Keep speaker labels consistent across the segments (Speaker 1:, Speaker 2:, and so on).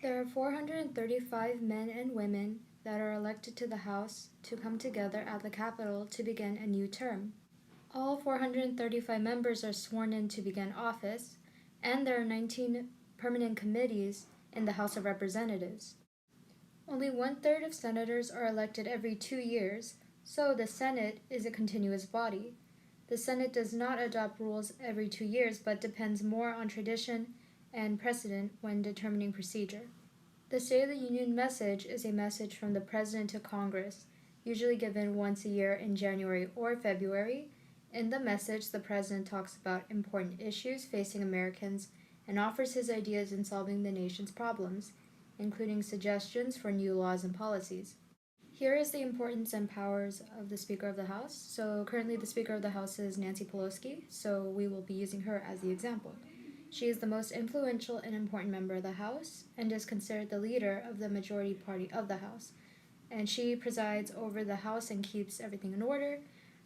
Speaker 1: There are 435 men and women that are elected to the House to come together at the Capitol to begin a new term. All 435 members are sworn in to begin office, and there are 19 permanent committees in the House of Representatives. Only 1/3 of senators are elected every 2 years, so the Senate is a continuous body. The Senate does not adopt rules every 2 years, but depends more on tradition and precedent when determining procedure. The State of the Union message is a message from the President to Congress, usually given once a year in January or February. In the message, the President talks about important issues facing Americans and offers his ideas in solving the nation's problems, including suggestions for new laws and policies. Here is the importance and powers of the Speaker of the House. So currently the Speaker of the House is Nancy Pelosi, so we will be using her as the example. She is the most influential and important member of the House and is considered the leader of the majority party of the House. And she presides over the House and keeps everything in order.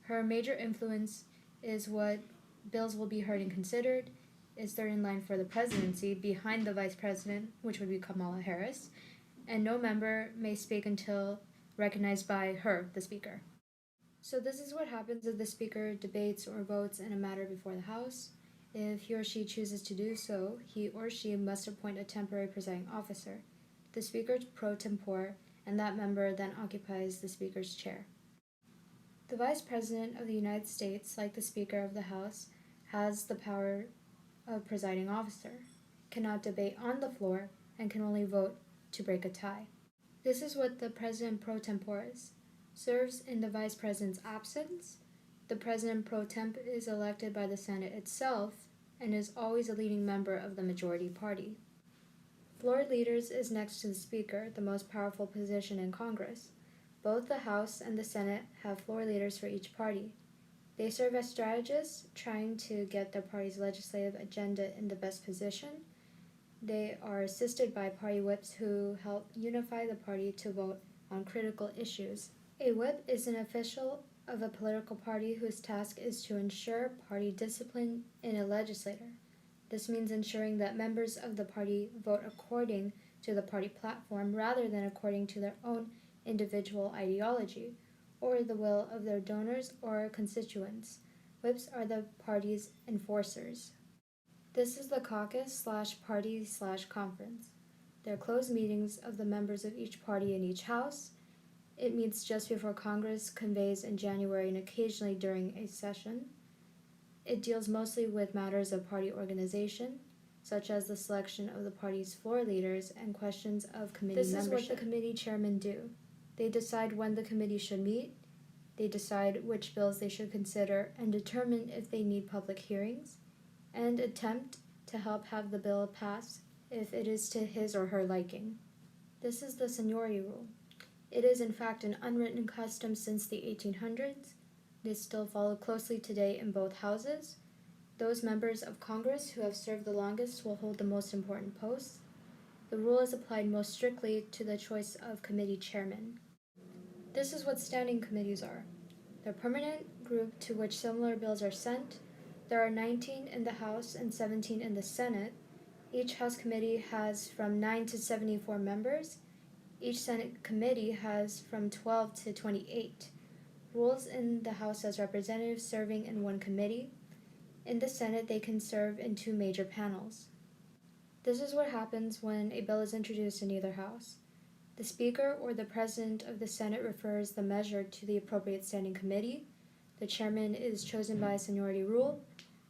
Speaker 1: Her major influence is what bills will be heard and considered, is third in line for the presidency behind the vice president, which would be Kamala Harris, and no member may speak until recognized by her, the Speaker. So this is what happens if the Speaker debates or votes in a matter before the House. If he or she chooses to do so, he or she must appoint a temporary presiding officer, the Speaker pro tempore, and that member then occupies the Speaker's chair. The Vice President of the United States, like the Speaker of the House, has the power of presiding officer, cannot debate on the floor, and can only vote to break a tie. This is what the President pro tempore is. Serves in the Vice President's absence. The President pro temp is elected by the Senate itself and is always a leading member of the majority party. Floor leaders is next to the Speaker, the most powerful position in Congress. Both the House and the Senate have floor leaders for each party. They serve as strategists, trying to get their party's legislative agenda in the best position. They are assisted by party whips who help unify the party to vote on critical issues. A whip is an official of a political party whose task is to ensure party discipline in a legislator. This means ensuring that members of the party vote according to the party platform rather than according to their own individual ideology or the will of their donors or constituents. Whips are the party's enforcers. This is the caucus/party/conference. They're closed meetings of the members of each party in each house. It meets just before Congress convenes in January and occasionally during a session. It deals mostly with matters of party organization, such as the selection of the party's floor leaders and questions of committee membership. This is what the committee chairmen do. They decide when the committee should meet, they decide which bills they should consider and determine if they need public hearings, and attempt to help have the bill pass if it is to his or her liking. This is the seniority rule. It is in fact an unwritten custom since the 1800s. It is still followed closely today in both houses. Those members of Congress who have served the longest will hold the most important posts. The rule is applied most strictly to the choice of committee chairmen. This is what standing committees are. They're a permanent group to which similar bills are sent. There are 19 in the House and 17 in the Senate. Each House committee has from 9 to 74 members. Each Senate committee has from 12 to 28. Rules in the House as representatives serving in one committee. In the Senate, they can serve in 2 major panels. This is what happens when a bill is introduced in either house. The Speaker or the President of the Senate refers the measure to the appropriate standing committee. The chairman is chosen by a seniority rule.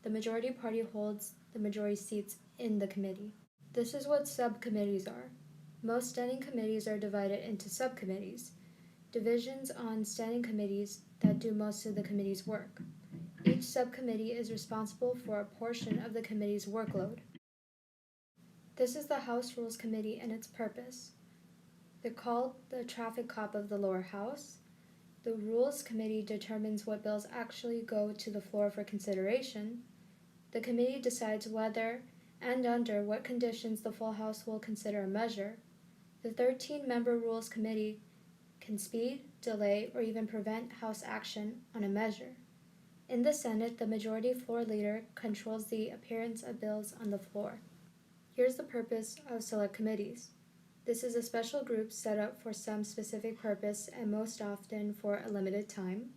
Speaker 1: The majority party holds the majority seats in the committee. This is what subcommittees are. Most standing committees are divided into subcommittees, divisions on standing committees that do most of the committee's work. Each subcommittee is responsible for a portion of the committee's workload. This is the House Rules Committee and its purpose. They're called the traffic cop of the lower house. The Rules Committee determines what bills actually go to the floor for consideration. The committee decides whether and under what conditions the full House will consider a measure. The 13-member Rules Committee can speed, delay, or even prevent House action on a measure. In the Senate, the majority floor leader controls the appearance of bills on the floor. Here's the purpose of select committees. This is a special group set up for some specific purpose and most often for a limited time.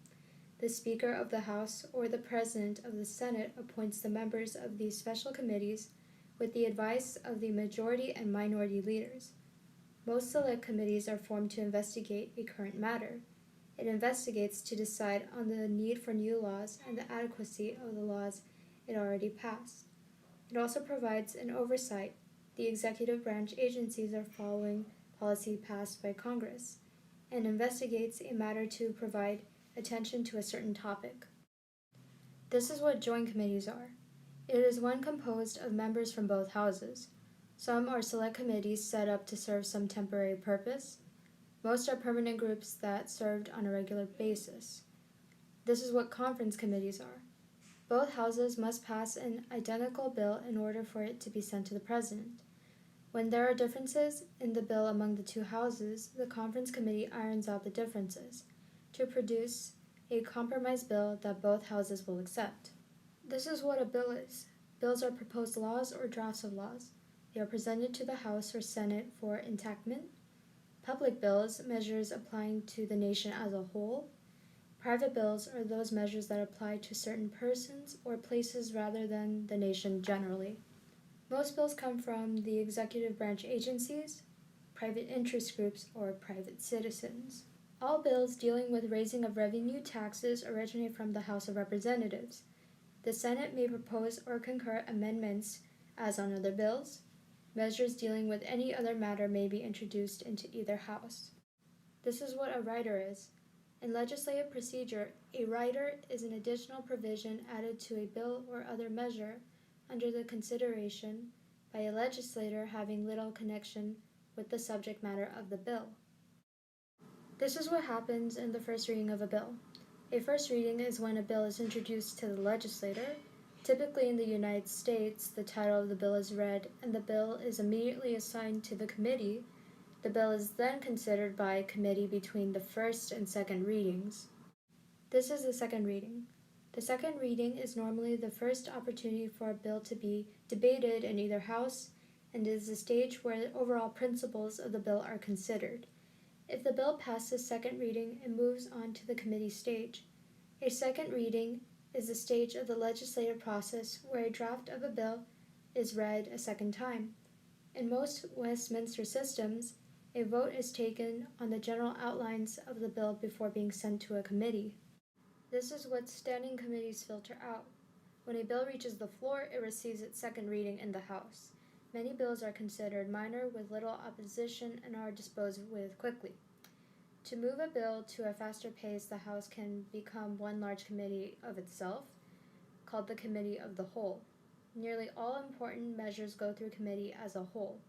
Speaker 1: The Speaker of the House or the President of the Senate appoints the members of these special committees with the advice of the majority and minority leaders. Most select committees are formed to investigate a current matter. It investigates to decide on the need for new laws and the adequacy of the laws it already passed. It also provides an oversight. The executive branch agencies are following policy passed by Congress and investigates a matter to provide attention to a certain topic. This is what joint committees are. It is one composed of members from both houses. Some are select committees set up to serve some temporary purpose. Most are permanent groups that served on a regular basis. This is what conference committees are. Both houses must pass an identical bill in order for it to be sent to the president. When there are differences in the bill among the two houses, the conference committee irons out the differences to produce a compromise bill that both houses will accept. This is what a bill is. Bills are proposed laws or drafts of laws. They are presented to the House or Senate for enactment. Public bills, measures applying to the nation as a whole. Private bills are those measures that apply to certain persons or places rather than the nation generally. Most bills come from the executive branch agencies, private interest groups, or private citizens. All bills dealing with raising of revenue taxes originate from the House of Representatives. The Senate may propose or concur amendments, as on other bills. Measures dealing with any other matter may be introduced into either house. This is what a rider is. In legislative procedure, a rider is an additional provision added to a bill or other measure under the consideration by a legislator having little connection with the subject matter of the bill. This is what happens in the first reading of a bill. A first reading is when a bill is introduced to the legislator. Typically in the United States, the title of the bill is read and the bill is immediately assigned to the committee. The bill is then considered by committee between the first and second readings. This is the second reading. The second reading is normally the first opportunity for a bill to be debated in either house and is the stage where the overall principles of the bill are considered. If the bill passes second reading, it moves on to the committee stage. A second reading is the stage of the legislative process where a draft of a bill is read a second time. In most Westminster systems, a vote is taken on the general outlines of the bill before being sent to a committee. This is what standing committees filter out. When a bill reaches the floor, it receives its second reading in the House. Many bills are considered minor with little opposition and are disposed with quickly. To move a bill to a faster pace, the House can become one large committee of itself, called the Committee of the Whole. Nearly all important measures go through committee as a whole.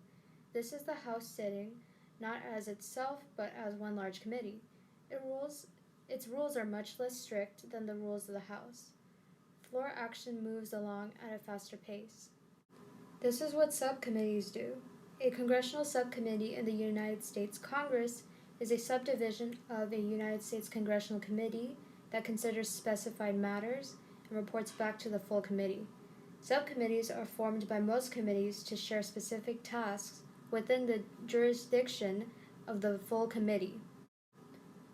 Speaker 1: This is the House sitting, not as itself, but as one large committee. Its rules are much less strict than the rules of the House. Floor action moves along at a faster pace. This is what subcommittees do. A congressional subcommittee in the United States Congress is a subdivision of a United States congressional committee that considers specified matters and reports back to the full committee. Subcommittees are formed by most committees to share specific tasks within the jurisdiction of the full committee.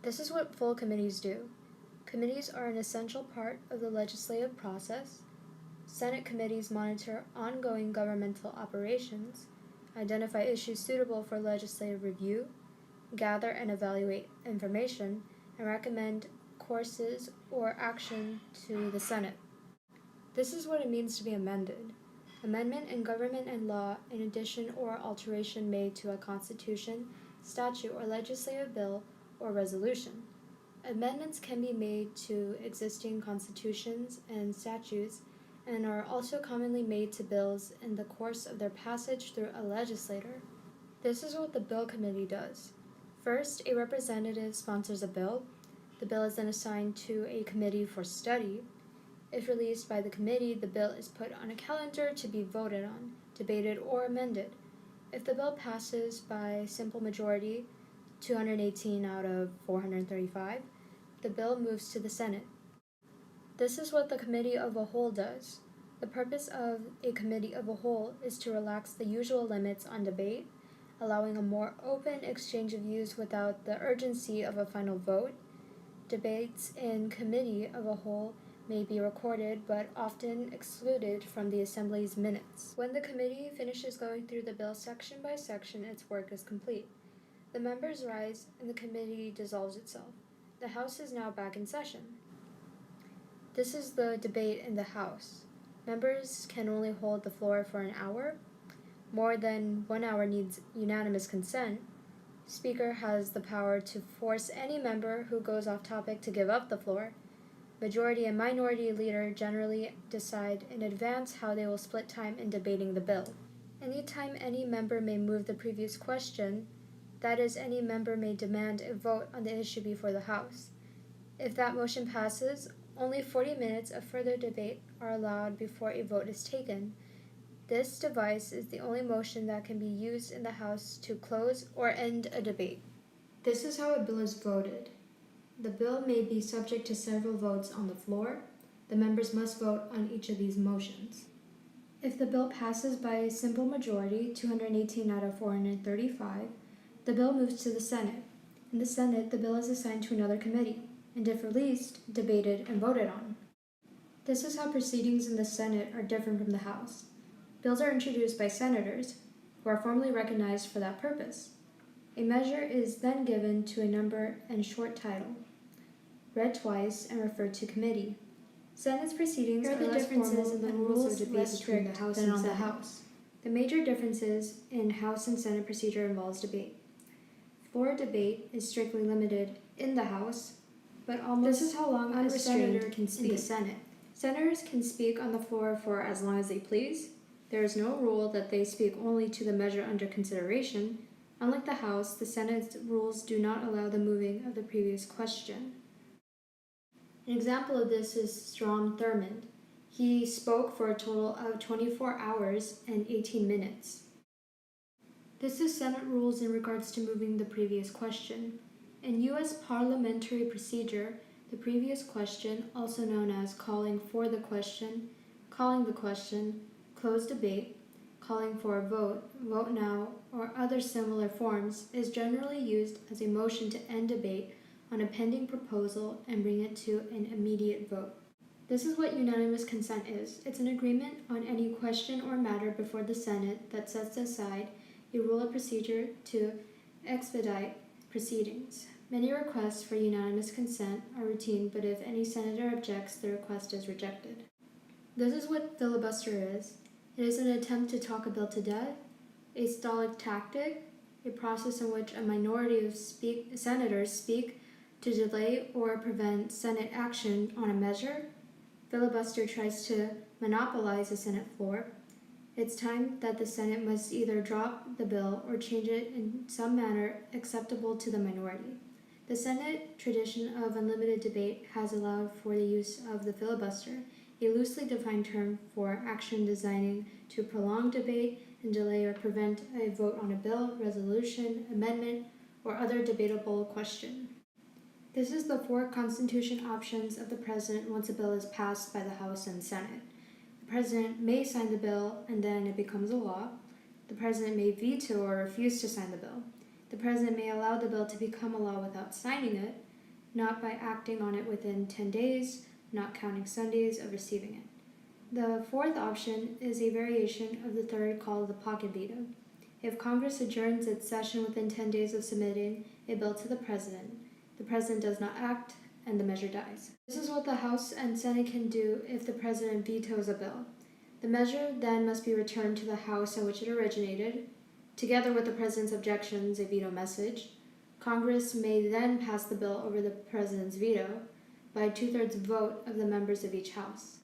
Speaker 1: This is what full committees do. Committees are an essential part of the legislative process. Senate committees monitor ongoing governmental operations, identify issues suitable for legislative review, gather and evaluate information, and recommend courses or action to the Senate. This is what it means to be amended. Amendment in government and law, in addition or alteration made to a constitution, statute, or legislative bill or resolution. Amendments can be made to existing constitutions and statutes and are also commonly made to bills in the course of their passage through a legislator. This is what the Bill Committee does. First, a representative sponsors a bill. The bill is then assigned to a committee for study. If released by the committee, the bill is put on a calendar to be voted on, debated, or amended. If the bill passes by simple majority, 218 out of 435, the bill moves to the Senate. This is what the Committee of a Whole does. The purpose of a Committee of a Whole is to relax the usual limits on debate, allowing a more open exchange of views without the urgency of a final vote. Debates in committee of a whole may be recorded but often excluded from the Assembly's minutes. When the committee finishes going through the bill section by section, its work is complete. The members rise and the committee dissolves itself. The House is now back in session. This is the debate in the House. Members can only hold the floor for an hour. More than 1 hour needs unanimous consent. Speaker has the power to force any member who goes off topic to give up the floor. Majority and minority leader generally decide in advance how they will split time in debating the bill. Anytime any member may move the previous question, that is, any member may demand a vote on the issue before the House. If that motion passes, only 40 minutes of further debate are allowed before a vote is taken. This device is the only motion that can be used in the House to close or end a debate. This is how a bill is voted. The bill may be subject to several votes on the floor. The members must vote on each of these motions. If the bill passes by a simple majority, 218 out of 435, the bill moves to the Senate. In the Senate, the bill is assigned to another committee, and if released, debated and voted on. This is how proceedings in the Senate are different from the House. Bills are introduced by senators, who are formally recognized for that purpose. A measure is then given to a number and short title, read twice and referred to committee. Senate's proceedings are less formal and the rules of debate between the House and the House. The major differences in House and Senate procedure involves debate. Floor debate is strictly limited in the House, but almost This is how long a senator can speak in the Senate. Senators can speak on the floor for as long as they please. There is no rule that they speak only to the measure under consideration. Unlike the House, the Senate's rules do not allow the moving of the previous question. An example of this is Strom Thurmond. He spoke for a total of 24 hours and 18 minutes. This is Senate rules in regards to moving the previous question. In U.S. parliamentary procedure, the previous question, also known as calling for the question, calling the question, close debate, calling for a vote, vote now, or other similar forms, is generally used as a motion to end debate on a pending proposal and bring it to an immediate vote. This is what unanimous consent is. It's an agreement on any question or matter before the Senate that sets aside a rule of procedure to expedite proceedings. Many requests for unanimous consent are routine, but if any senator objects, the request is rejected. This is what filibuster is. It is an attempt to talk a bill to death, a stalling tactic, a process in which a minority of senators speak to delay or prevent Senate action on a measure. Filibuster tries to monopolize the Senate floor. It's time that the Senate must either drop the bill or change it in some manner acceptable to the minority. The Senate tradition of unlimited debate has allowed for the use of the filibuster, a loosely defined term for action designing to prolong debate and delay or prevent a vote on a bill, resolution, amendment, or other debatable question. This is the 4 constitution options of the President once a bill is passed by the House and Senate. The President may sign the bill and then it becomes a law. The President may veto or refuse to sign the bill. The President may allow the bill to become a law without signing it, not by acting on it within 10 days, not counting Sundays of receiving it. The 4th option is a variation of the 3rd called the pocket veto. If Congress adjourns its session within 10 days of submitting a bill to the President does not act and the measure dies. This is what the House and Senate can do if the President vetoes a bill. The measure then must be returned to the House in which it originated, together with the President's objections, a veto message. Congress may then pass the bill over the President's veto by 2/3 vote of the members of each House.